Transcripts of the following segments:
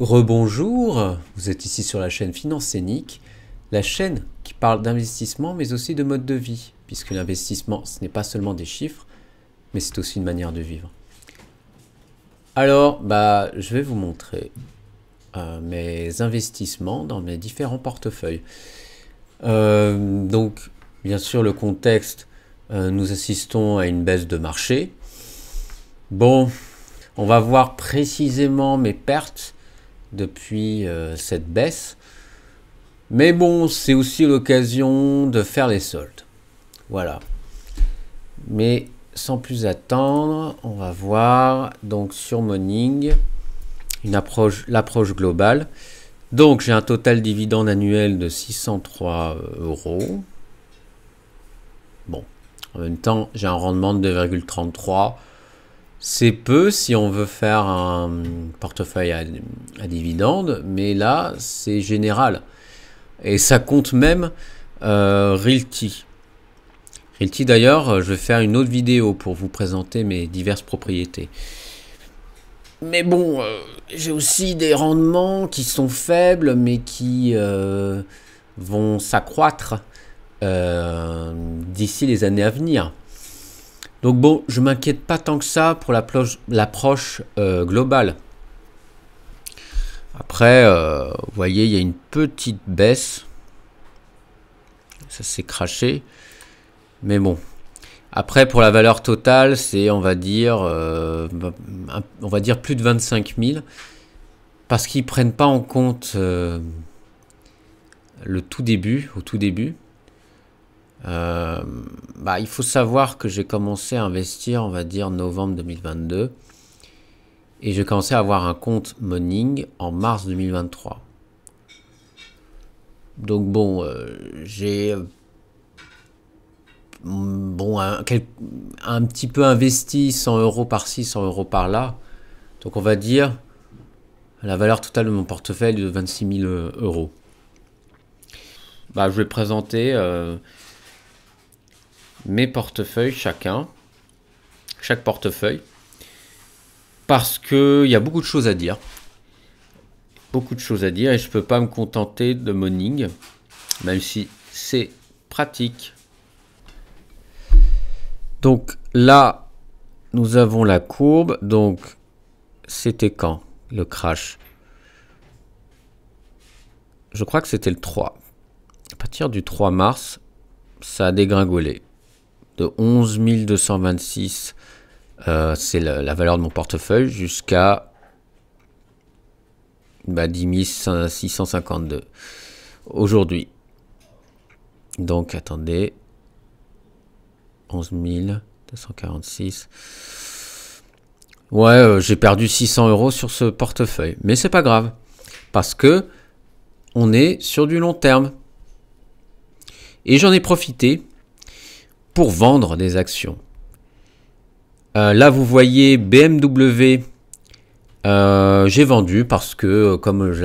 Rebonjour, vous êtes ici sur la chaîne Finance Scénique, la chaîne qui parle d'investissement mais aussi de mode de vie, puisque l'investissement ce n'est pas seulement des chiffres, mais c'est aussi une manière de vivre. Alors, je vais vous montrer mes investissements dans mes différents portefeuilles. Donc, bien sûr, le contexte, nous assistons à une baisse de marché. Bon, on va voir précisément mes pertes depuis cette baisse. Mais bon, c'est aussi l'occasion de faire les soldes. Voilà. Mais sans plus attendre, on va voir donc sur Morning l'approche globale. Donc j'ai un total dividende annuel de 603 euros. Bon, en même temps, j'ai un rendement de 2,33. C'est peu si on veut faire un portefeuille à dividende, mais là, c'est général. Et ça compte même Realty. Realty, d'ailleurs, je vais faire une autre vidéo pour vous présenter mes diverses propriétés. Mais bon, j'ai aussi des rendements qui sont faibles, mais qui vont s'accroître d'ici les années à venir. Donc bon, je m'inquiète pas tant que ça pour l'approche globale. Après, vous voyez, il y a une petite baisse. Ça s'est craché. Mais bon. Après, pour la valeur totale, c'est, on va dire plus de 25 000. Parce qu'ils ne prennent pas en compte au tout début. Il faut savoir que j'ai commencé à investir, on va dire, novembre 2022. Et j'ai commencé à avoir un compte Morning en mars 2023. Donc bon, j'ai un petit peu investi 100 euros par-ci, 100 euros par-là. Donc on va dire la valeur totale de mon portefeuille de 26 000 euros. Je vais présenter mes portefeuilles chaque portefeuille. Parce qu'il y a beaucoup de choses à dire. Et je ne peux pas me contenter de Morning, même si c'est pratique. Donc là, nous avons la courbe. Donc, c'était quand le crash? Je crois que c'était le 3. À partir du 3 mars, ça a dégringolé. De 11 226, c'est la valeur de mon portefeuille, jusqu'à 10 652 aujourd'hui. Donc, attendez. 11 246. Ouais, j'ai perdu 600 euros sur ce portefeuille. Mais c'est pas grave. Parce que on est sur du long terme. Et j'en ai profité pour vendre des actions. Là, vous voyez BMW. J'ai vendu parce que, comme j'en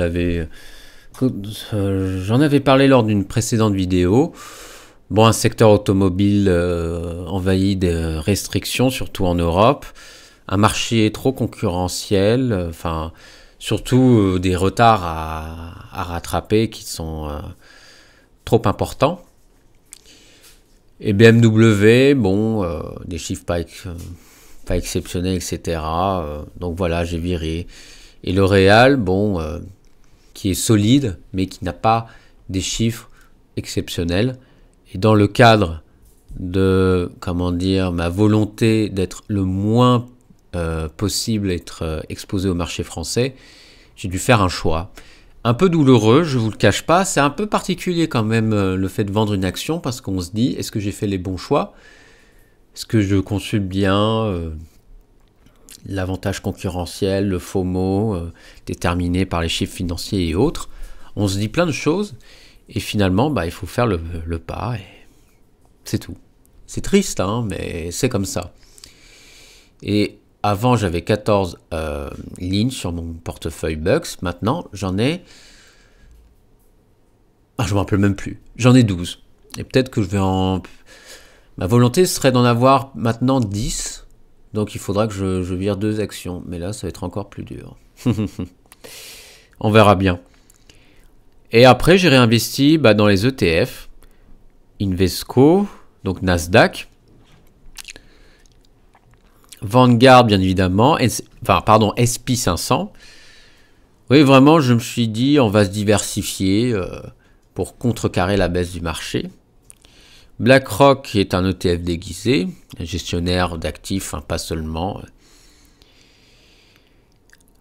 avais parlé lors d'une précédente vidéo, bon, un secteur automobile envahi de restrictions, surtout en Europe, un marché trop concurrentiel, surtout des retards à rattraper qui sont trop importants. Et BMW, bon, des chiffres pas exceptionnels, etc. Donc voilà, j'ai viré. Et L'Oréal, bon, qui est solide, mais qui n'a pas des chiffres exceptionnels. Et dans le cadre de, ma volonté d'être le moins possible, être exposé au marché français, j'ai dû faire un choix. Un peu douloureux, je ne vous le cache pas. C'est un peu particulier quand même le fait de vendre une action parce qu'on se dit, est-ce que j'ai fait les bons choix? Est-ce que je consulte bien l'avantage concurrentiel, le FOMO, déterminé par les chiffres financiers et autres? On se dit plein de choses et finalement, il faut faire le pas et c'est tout. C'est triste, hein, mais c'est comme ça. Et avant, j'avais 14 lignes sur mon portefeuille Bucks. Maintenant, j'en ai... je ne me rappelle même plus. J'en ai 12. Et peut-être que je vais en... Ma volonté serait d'en avoir maintenant 10. Donc, il faudra que je vire 2 actions. Mais là, ça va être encore plus dur. On verra bien. Et après, j'ai réinvesti dans les ETF. Invesco, donc Nasdaq. Vanguard, bien évidemment. SP500. Oui, vraiment, je me suis dit, on va se diversifier pour contrecarrer la baisse du marché. BlackRock, qui est un ETF déguisé, un gestionnaire d'actifs, pas seulement,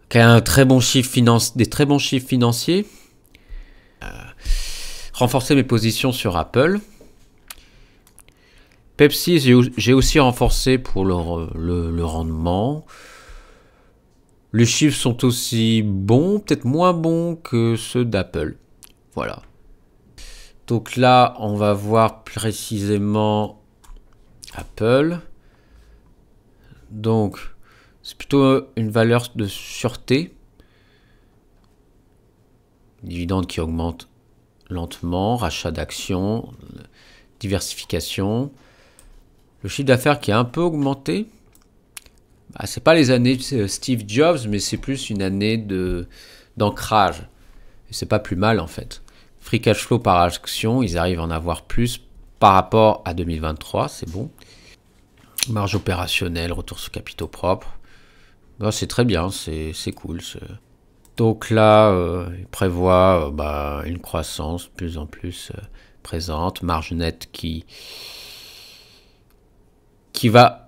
qui a des très bons chiffres financiers. Renforcer mes positions sur Apple. Pepsi, j'ai aussi renforcé pour le rendement. Les chiffres sont aussi bons, peut-être moins bons que ceux d'Apple. Voilà. Donc là, on va voir précisément Apple. Donc, c'est plutôt une valeur de sûreté. Dividende qui augmente lentement, rachat d'actions, diversification. Le chiffre d'affaires qui a un peu augmenté. C'est pas les années Steve Jobs, mais c'est plus une année d'ancrage. Et c'est pas plus mal en fait. Free cash flow par action, ils arrivent à en avoir plus par rapport à 2023, c'est bon. Marge opérationnelle, retour sur capitaux propres. C'est très bien, c'est cool. Donc là, il prévoit une croissance de plus en plus présente, marge nette qui va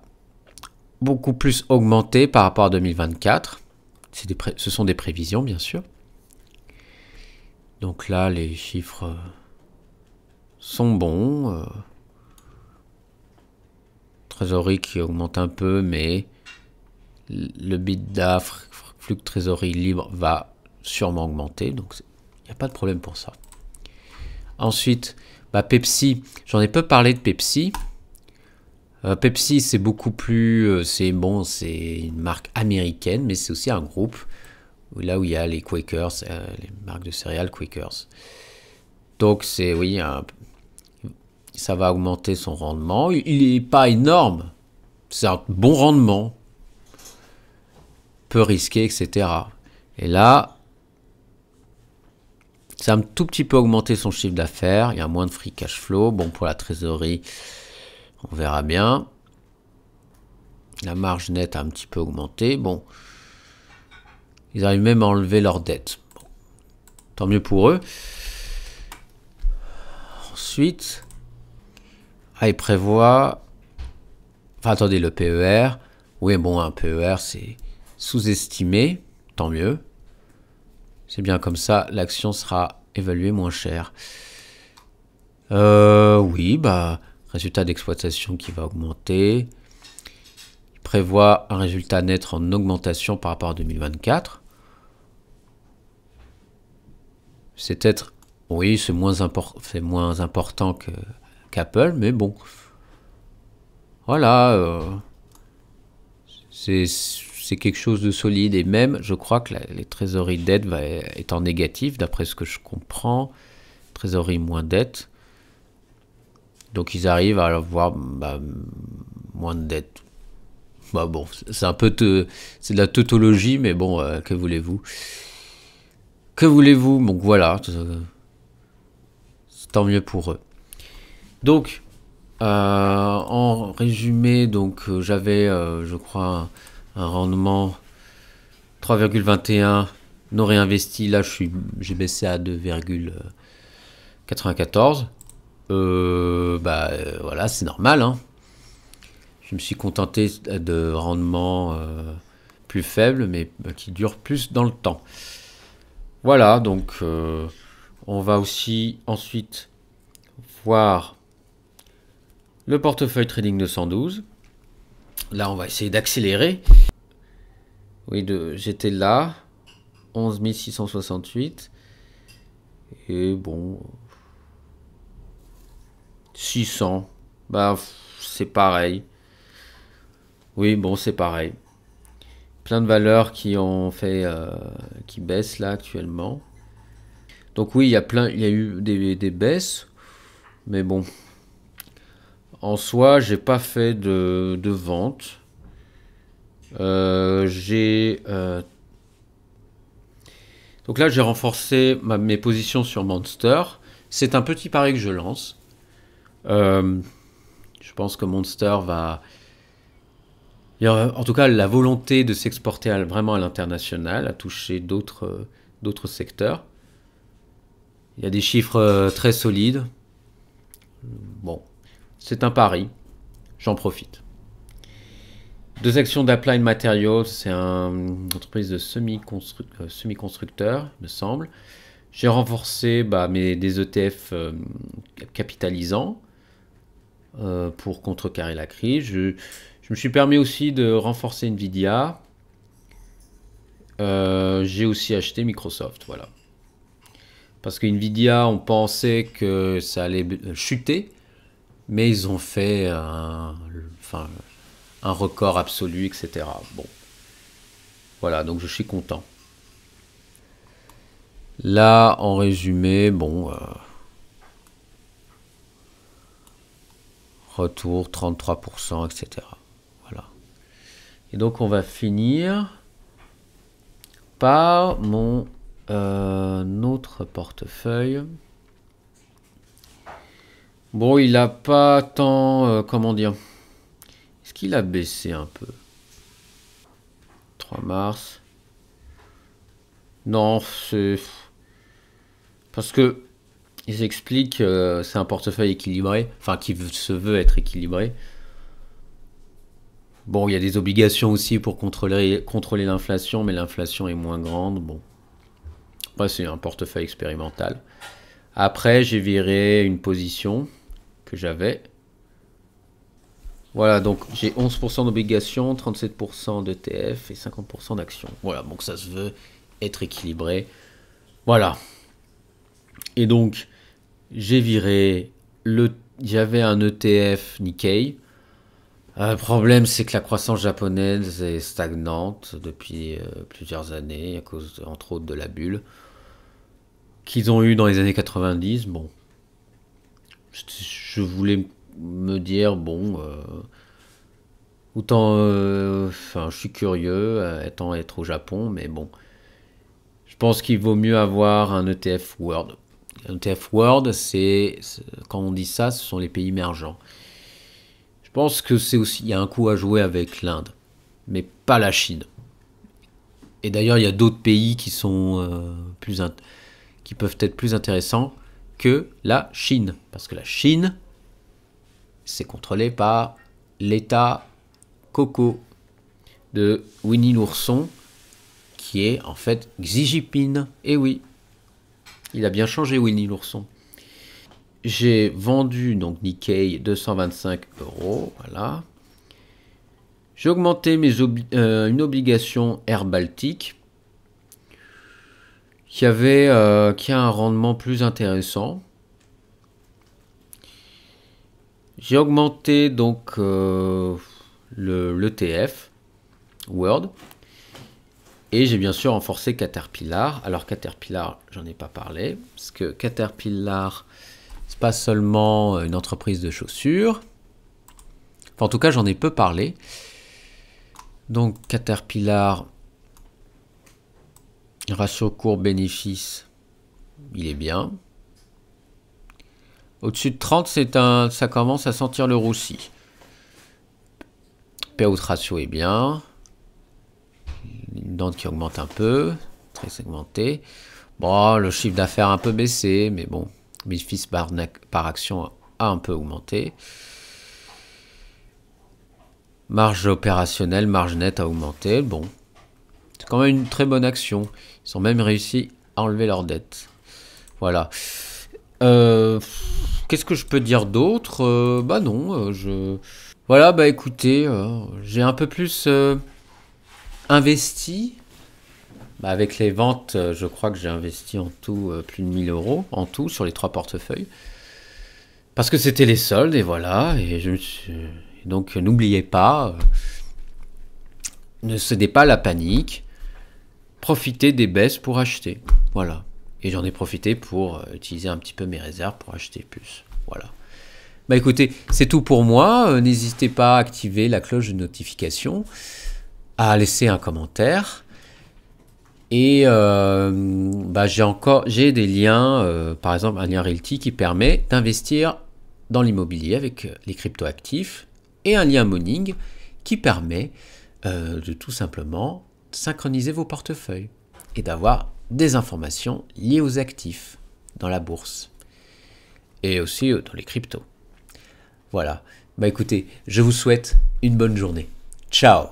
beaucoup plus augmenter par rapport à 2024. Ce sont des prévisions, bien sûr. Donc là, les chiffres sont bons. Trésorerie qui augmente un peu, mais le EBITDA, flux de trésorerie libre, va sûrement augmenter. Donc, il n'y a pas de problème pour ça. Ensuite, Pepsi. J'en ai peu parlé de Pepsi. Pepsi, c'est beaucoup plus... c'est une marque américaine, mais c'est aussi un groupe. Là où il y a les Quakers, les marques de céréales Quakers. Donc, ça va augmenter son rendement. Il n'est pas énorme. C'est un bon rendement. Peu risqué, etc. Et là, ça a un tout petit peu augmenté son chiffre d'affaires. Il y a moins de free cash flow. Bon, pour la trésorerie, on verra bien. La marge nette a un petit peu augmenté. Bon, ils arrivent même à enlever leur dette. Bon, tant mieux pour eux. Ensuite, il prévoit... le PER. Oui, bon, un PER, c'est sous-estimé. Tant mieux. C'est bien comme ça, l'action sera évaluée moins cher. Résultat d'exploitation qui va augmenter. Il prévoit un résultat net en augmentation par rapport à 2024. C'est moins important qu'Apple, mais bon. Voilà. C'est quelque chose de solide. Et même, je crois que les trésoreries dette est en négatif, d'après ce que je comprends. Trésorerie moins dette. Donc ils arrivent à avoir moins de dette. C'est un peu c'est de la tautologie, mais bon, que voulez-vous? Que voulez-vous? Donc voilà, c'est tant mieux pour eux. Donc, en résumé, j'avais, je crois, un rendement 3,21 non réinvesti. Là, j'ai baissé à 2,94. Voilà, c'est normal. Hein. Je me suis contenté de rendements plus faibles, mais qui durent plus dans le temps. Voilà, donc on va aussi ensuite voir le portefeuille trading 212. Là, on va essayer d'accélérer. Oui, j'étais là, 11 668. Et bon, 600. C'est pareil. Oui, bon, c'est pareil. Plein de valeurs qui baissent là actuellement. Donc oui, il y a eu des baisses, mais bon. En soi, j'ai pas fait de vente. Donc là, j'ai renforcé mes positions sur Monster. C'est un petit pari que je lance. Je pense que Monster va... Il y aura, en tout cas, la volonté de s'exporter vraiment à l'international, à toucher d'autres secteurs. Il y a des chiffres très solides. Bon, c'est un pari. J'en profite. Deux actions d'Applied Materials, c'est une entreprise de semi-constructeurs, il me semble. J'ai renforcé des ETF capitalisants pour contrecarrer la crise. Je me suis permis aussi de renforcer Nvidia. J'ai aussi acheté Microsoft, voilà. Parce que Nvidia, on pensait que ça allait chuter, mais ils ont fait un record absolu, etc. Bon, voilà, donc je suis content. Là, en résumé, bon, retour 33%, etc. Voilà. Et donc, on va finir par mon autre portefeuille. Bon, il n'a pas tant... comment dire? Est-ce qu'il a baissé un peu? 3 mars. Non, c'est... Parce que ils expliquent que c'est un portefeuille équilibré, enfin qui se veut être équilibré. Bon, il y a des obligations aussi pour contrôler l'inflation, mais l'inflation est moins grande. Bon, après c'est un portefeuille expérimental. Après, j'ai viré une position que j'avais. Voilà, donc j'ai 11% d'obligations, 37% d'ETF et 50% d'actions. Voilà, donc ça se veut être équilibré. Voilà. Et donc, j'ai viré j'avais un ETF Nikkei. Le problème, c'est que la croissance japonaise est stagnante depuis plusieurs années, à cause, entre autres, de la bulle qu'ils ont eu dans les années 90. Bon, je voulais me dire, bon, autant, je suis curieux, être au Japon, mais bon, je pense qu'il vaut mieux avoir un ETF World. Un ETF World, quand on dit ça, ce sont les pays émergents. Je pense que il y a un coup à jouer avec l'Inde, mais pas la Chine. Et d'ailleurs, il y a d'autres pays qui sont qui peuvent être plus intéressants que la Chine, parce que la Chine, c'est contrôlé par l'État Coco de Winnie l'ourson, qui est en fait Xi Jinping. Et oui, il a bien changé Winnie l'ourson. J'ai vendu donc Nikkei 225 €, voilà. J'ai augmenté une obligation Air Baltic qui a un rendement plus intéressant. J'ai augmenté donc l'ETF World. Et j'ai bien sûr renforcé Caterpillar. Alors Caterpillar, j'en ai pas parlé, parce que Caterpillar, c'est pas seulement une entreprise de chaussures. Enfin, en tout cas, j'en ai peu parlé. Donc Caterpillar, ratio cours-bénéfice, il est bien. Au-dessus de 30, ça commence à sentir le roussi. Payout ratio est bien. Une dent qui augmente un peu, très segmenté. Bon, le chiffre d'affaires a un peu baissé, mais bon, bénéfice par action a un peu augmenté. Marge opérationnelle, marge nette a augmenté. Bon, c'est quand même une très bonne action. Ils ont même réussi à enlever leur dette. Voilà. Qu'est-ce que je peux dire d'autre? Bah non, Voilà, bah écoutez, j'ai un peu plus investi. Bah avec les ventes, je crois que j'ai investi en tout plus de 1 000 € en tout sur les 3 portefeuilles. Parce que c'était les soldes et voilà. Et donc n'oubliez pas, ne cédez pas à la panique. Profitez des baisses pour acheter. Voilà. Et j'en ai profité pour utiliser un petit peu mes réserves pour acheter plus. Voilà. Bah écoutez, c'est tout pour moi. N'hésitez pas à activer la cloche de notification, à laisser un commentaire. Et j'ai des liens, par exemple un lien Realty qui permet d'investir dans l'immobilier avec les cryptoactifs, et un lien Moning qui permet de tout simplement synchroniser vos portefeuilles et d'avoir des informations liées aux actifs dans la bourse et aussi dans les cryptos. Voilà. Écoutez, je vous souhaite une bonne journée. Ciao!